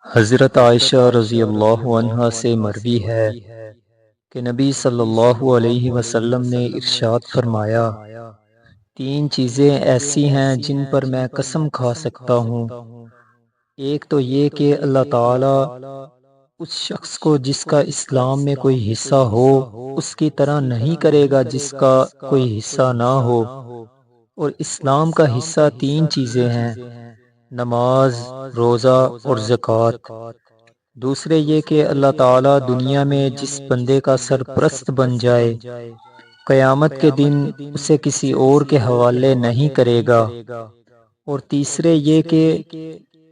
حضرت عائشہ رضی اللہ عنہا سے مروی ہے کہ نبی صلی اللہ علیہ وسلم نے ارشاد فرمایا، تین چیزیں ایسی ہیں جن پر میں قسم کھا سکتا ہوں۔ ایک تو یہ کہ اللہ تعالی اس شخص کو جس کا اسلام میں کوئی حصہ ہو اس کی طرح نہیں کرے گا جس کا کوئی حصہ نہ ہو۔ اور اسلام کا حصہ تین چیزیں ہیں: نماز، روزہ اور زکوٰۃ۔ دوسرے یہ کہ اللہ تعالیٰ دنیا میں جس بندے کا سرپرست بن جائے، قیامت کے دن اسے کسی اور کے حوالے نہیں کرے گا۔ اور تیسرے یہ کہ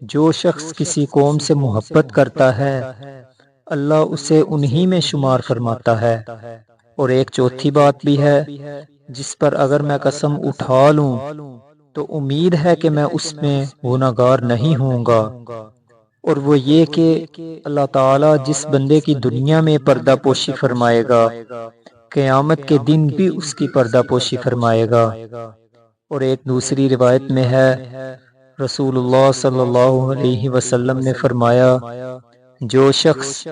جو شخص کسی قوم سے محبت کرتا ہے اللہ اسے انہی میں شمار فرماتا ہے۔ اور ایک چوتھی بات بھی ہے جس پر اگر میں قسم اٹھا لوں تو امید ہے کہ میں اس میں گنہگار نہیں ہوں گا، اور وہ یہ کہ اللہ تعالیٰ جس بندے کی دنیا میں پردہ پوشی فرمائے گا قیامت کے دن بھی اس کی پردہ پوشی فرمائے گا۔ اور ایک دوسری روایت میں ہے، رسول اللہ صلی اللہ علیہ وسلم نے فرمایا، جو شخص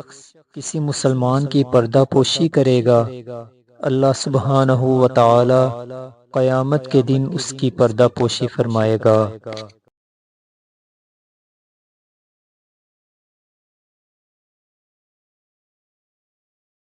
کسی مسلمان کی پردہ پوشی کرے گا اللہ سبحانہ و تعالی قیامت کے دن اس کی پردہ پوشی فرمائے گا۔